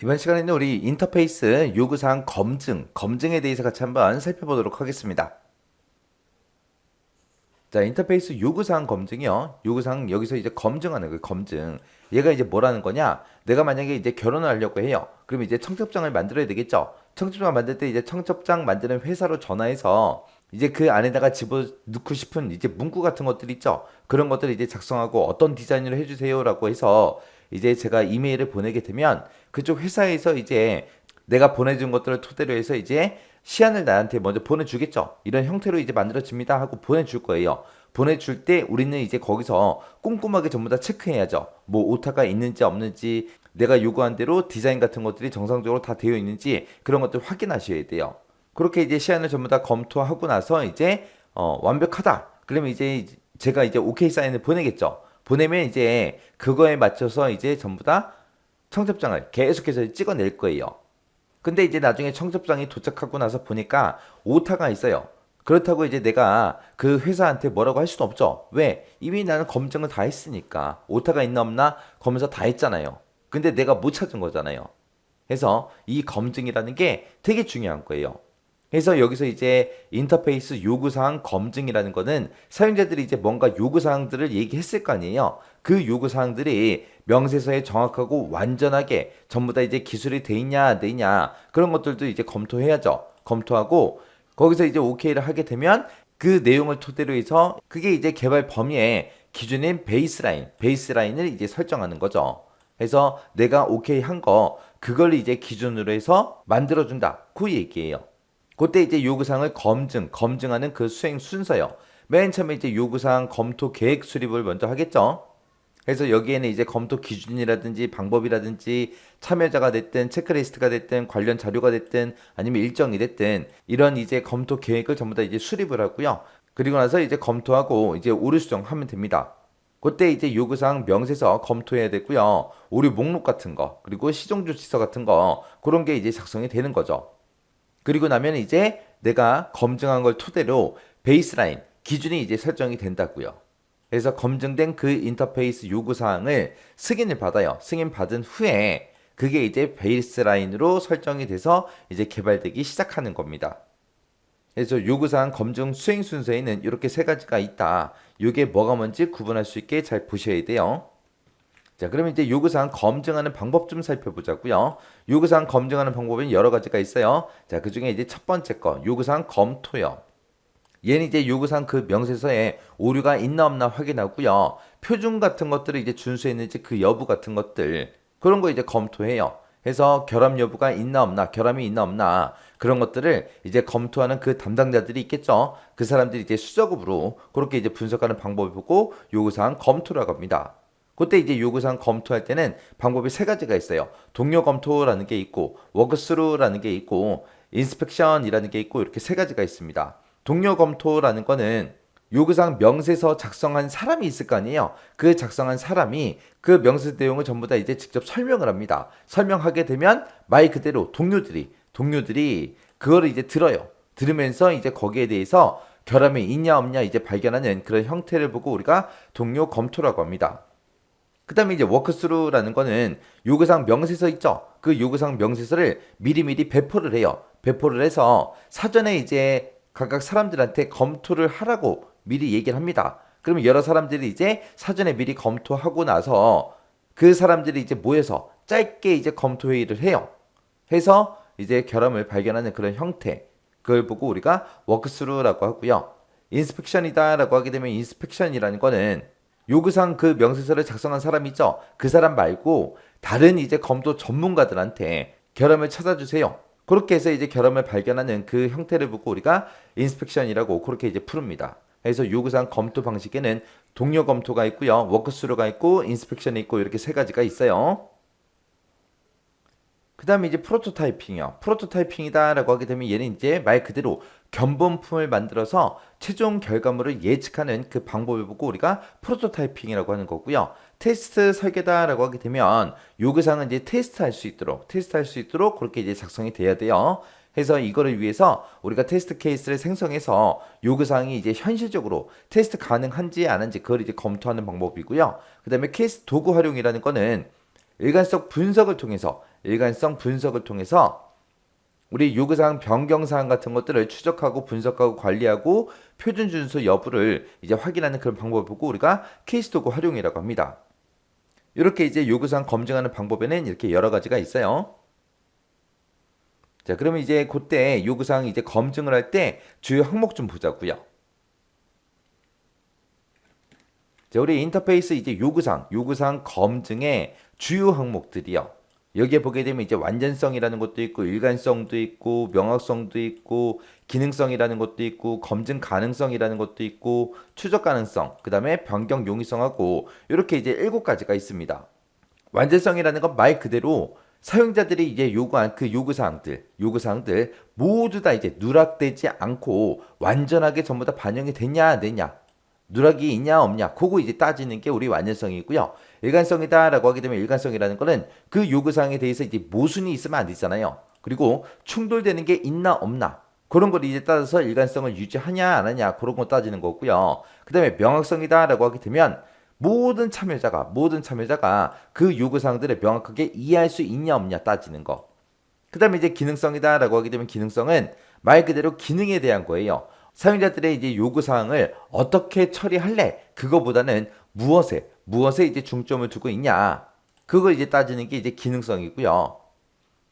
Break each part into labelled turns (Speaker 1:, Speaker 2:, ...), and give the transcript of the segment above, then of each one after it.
Speaker 1: 이번 시간에는 우리 인터페이스 요구사항 검증에 대해서 같이 한번 살펴보도록 하겠습니다. 자, 인터페이스 요구사항 검증이요. 요구사항 여기서 이제 검증하는 그 검증. 얘가 이제 뭐라는 거냐? 내가 만약에 이제 결혼을 하려고 해요. 그럼 이제 청첩장을 만들어야 되겠죠? 청첩장을 만들 때 이제 청첩장 만드는 회사로 전화해서 이제 그 안에다가 집어넣고 싶은 이제 문구 같은 것들 있죠? 그런 것들을 이제 작성하고 어떤 디자인으로 해주세요라고 해서 이제 제가 이메일을 보내게 되면 그쪽 회사에서 이제 내가 보내준 것들을 토대로 해서 이제 시안을 나한테 먼저 보내주겠죠. 이런 형태로 이제 만들어집니다 하고 보내줄 거예요. 보내줄 때 우리는 이제 거기서 꼼꼼하게 전부 다 체크해야죠. 뭐 오타가 있는지 없는지 내가 요구한 대로 디자인 같은 것들이 정상적으로 다 되어 있는지 그런 것들 확인하셔야 돼요. 그렇게 이제 시안을 전부 다 검토하고 나서 이제 완벽하다. 그러면 이제 제가 이제 오케이 사인을 보내겠죠. 보내면 이제 그거에 맞춰서 이제 전부 다 청첩장을 계속해서 찍어낼 거예요. 근데 이제 나중에 청첩장이 도착하고 나서 보니까 오타가 있어요. 그렇다고 이제 내가 그 회사한테 뭐라고 할 수는 없죠. 왜? 이미 나는 검증을 다 했으니까. 오타가 있나 없나 검사 다 했잖아요. 근데 내가 못 찾은 거잖아요. 그래서 이 검증이라는 게 되게 중요한 거예요. 그래서 여기서 이제 인터페이스 요구사항 검증이라는 거는 사용자들이 이제 뭔가 요구사항들을 얘기했을 거 아니에요. 그 요구사항들이 명세서에 정확하고 완전하게 전부 다 이제 기술이 돼 있냐 안 돼 있냐 그런 것들도 이제 검토해야죠. 검토하고 거기서 이제 오케이를 하게 되면 그 내용을 토대로 해서 그게 이제 개발 범위의 기준인 베이스라인을 이제 설정하는 거죠. 그래서 내가 오케이 한 거 그걸 이제 기준으로 해서 만들어준다. 그 얘기예요. 그때 이제 요구사항을 검증하는 그 수행 순서요. 맨 처음에 이제 요구사항 검토 계획 수립을 먼저 하겠죠. 그래서 여기에는 이제 검토 기준이라든지 방법이라든지 참여자가 됐든 체크리스트가 됐든 관련 자료가 됐든 아니면 일정이 됐든 이런 이제 검토 계획을 전부 다 이제 수립을 하고요. 그리고 나서 이제 검토하고 이제 오류 수정하면 됩니다. 그때 이제 요구사항 명세서 검토해야 되고요. 오류 목록 같은 거 그리고 시정조치서 같은 거 그런 게 이제 작성이 되는 거죠. 그리고 나면 이제 내가 검증한 걸 토대로 베이스라인 기준이 이제 설정이 된다고요. 그래서 검증된 그 인터페이스 요구사항을 승인을 받아요. 승인 받은 후에 그게 이제 베이스라인으로 설정이 돼서 이제 개발되기 시작하는 겁니다. 그래서 요구사항 검증 수행 순서에는 이렇게 세 가지가 있다. 이게 뭐가 뭔지 구분할 수 있게 잘 보셔야 돼요. 자, 그러면 이제 요구사항 검증하는 방법 좀 살펴보자고요. 요구사항 검증하는 방법은 여러 가지가 있어요. 자, 그 중에 이제 첫 번째 거, 요구사항 검토요. 얘는 이제 요구사항 그 명세서에 오류가 있나 없나 확인하고요. 표준 같은 것들을 이제 준수했는지 그 여부 같은 것들, 그런 거 이제 검토해요. 해서 결함 여부가 있나 없나, 결함이 있나 없나, 그런 것들을 이제 검토하는 그 담당자들이 있겠죠. 그 사람들이 이제 수작업으로 그렇게 이제 분석하는 방법을 보고 요구사항 검토라고 합니다. 그때 이제 요구사항 검토할 때는 방법이 세 가지가 있어요. 동료 검토라는 게 있고, 워크스루라는 게 있고, 인스펙션이라는 게 있고, 이렇게 세 가지가 있습니다. 동료 검토라는 거는 요구사항 명세서 작성한 사람이 있을 거 아니에요. 그 작성한 사람이 그 명세서 내용을 전부 다 이제 직접 설명을 합니다. 설명하게 되면 말 그대로 동료들이 그거를 이제 들어요. 들으면서 이제 거기에 대해서 결함이 있냐 없냐 이제 발견하는 그런 형태를 보고 우리가 동료 검토라고 합니다. 그 다음에 이제 워크스루라는 거는 요구사항 명세서 있죠? 그 요구사항 명세서를 미리미리 배포를 해요. 배포를 해서 사전에 이제 각각 사람들한테 검토를 하라고 미리 얘기를 합니다. 그러면 여러 사람들이 이제 사전에 미리 검토하고 나서 그 사람들이 이제 모여서 짧게 이제 검토 회의를 해요. 해서 이제 결함을 발견하는 그런 형태. 그걸 보고 우리가 워크스루라고 하고요. 인스펙션이다라고 하게 되면 인스펙션이라는 거는 요구사항 그 명세서를 작성한 사람 있죠? 그 사람 말고 다른 이제 검토 전문가들한테 결함을 찾아주세요. 그렇게 해서 이제 결함을 발견하는 그 형태를 보고 우리가 인스펙션이라고 그렇게 이제 부릅니다. 그래서 요구사항 검토 방식에는 동료 검토가 있고요. 워크스루가 있고 인스펙션이 있고 이렇게 세 가지가 있어요. 그 다음에 이제 프로토타이핑이요. 프로토타이핑이다라고 하게 되면 얘는 이제 말 그대로 견본품을 만들어서 최종 결과물을 예측하는 그 방법을 보고 우리가 프로토타이핑이라고 하는 거고요. 테스트 설계다라고 하게 되면 요구사항은 이제 테스트할 수 있도록 그렇게 이제 작성이 돼야 돼요. 그래서 이거를 위해서 우리가 테스트 케이스를 생성해서 요구사항이 이제 현실적으로 테스트 가능한지 안 한지 그걸 이제 검토하는 방법이고요. 그 다음에 케이스 도구 활용이라는 거는 일관성 분석을 통해서 우리 요구사항 변경사항 같은 것들을 추적하고 분석하고 관리하고 표준 준수 여부를 이제 확인하는 그런 방법을 보고 우리가 케이스 도구 활용이라고 합니다. 이렇게 이제 요구사항 검증하는 방법에는 이렇게 여러 가지가 있어요. 자, 그러면 이제 그때 요구사항 이제 검증을 할 때 주요 항목 좀 보자고요. 자, 우리 인터페이스 이제 요구사항 검증의 주요 항목들이요. 여기에 보게 되면 이제 완전성이라는 것도 있고 일관성도 있고 명확성도 있고 기능성이라는 것도 있고 검증 가능성이라는 것도 있고 추적 가능성, 그다음에 변경 용이성하고 이렇게 이제 7가지가 있습니다. 완전성이라는 건 말 그대로 사용자들이 이제 요구한 그 요구사항들 모두 다 이제 누락되지 않고 완전하게 전부 다 반영이 됐냐 안 됐냐, 누락이 있냐 없냐, 그거 이제 따지는 게 우리 완전성이고요. 일관성이다라고 하게 되면 일관성이라는 거는 그 요구사항에 대해서 이제 모순이 있으면 안 되잖아요. 그리고 충돌되는 게 있나 없나, 그런 걸 이제 따라서 일관성을 유지하냐 안 하냐, 그런 거 따지는 거고요. 그 다음에 명확성이다라고 하게 되면 모든 참여자가 그 요구사항들을 명확하게 이해할 수 있냐 없냐 따지는 거. 그 다음에 이제 기능성이다라고 하게 되면 기능성은 말 그대로 기능에 대한 거예요. 사용자들의 이제 요구사항을 어떻게 처리할래? 그거보다는 무엇에 이제 중점을 두고 있냐. 그걸 이제 따지는 게 이제 기능성이고요.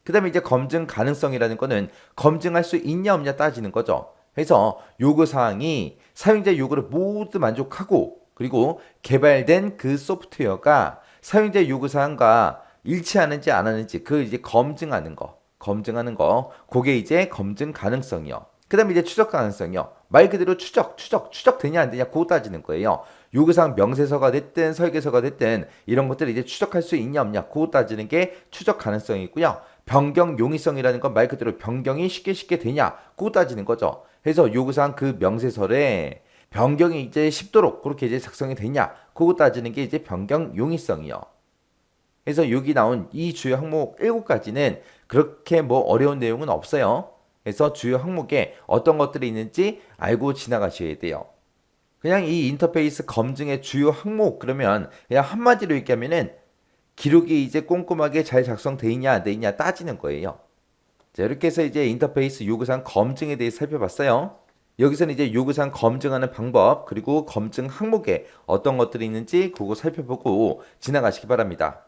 Speaker 1: 그 다음에 이제 검증 가능성이라는 거는 검증할 수 있냐 없냐 따지는 거죠. 그래서 요구사항이 사용자 요구를 모두 만족하고 그리고 개발된 그 소프트웨어가 사용자 요구사항과 일치하는지 안 하는지 그 이제 검증하는 거. 그게 이제 검증 가능성이요. 그 다음에 이제 추적 가능성이요. 말 그대로 추적 되냐 안 되냐 그거 따지는 거예요. 요구사항 명세서가 됐든 설계서가 됐든 이런 것들을 이제 추적할 수 있냐 없냐 그거 따지는 게 추적 가능성이 있고요. 변경 용이성이라는 건 말 그대로 변경이 쉽게 되냐 그거 따지는 거죠. 그래서 요구사항 그 명세서에 변경이 이제 쉽도록 그렇게 이제 작성이 되냐 그거 따지는 게 이제 변경 용이성이요. 그래서 여기 나온 이 주요 항목 7가지는 그렇게 뭐 어려운 내용은 없어요. 그래서 주요 항목에 어떤 것들이 있는지 알고 지나가셔야 돼요. 그냥 이 인터페이스 검증의 주요 항목 그러면 그냥 한마디로 얘기하면은 기록이 이제 꼼꼼하게 잘 작성돼 있냐 안 돼 있냐 따지는 거예요. 자, 이렇게 해서 이제 인터페이스 요구사항 검증에 대해 살펴봤어요. 여기서는 이제 요구사항 검증하는 방법 그리고 검증 항목에 어떤 것들이 있는지 그거 살펴보고 지나가시기 바랍니다.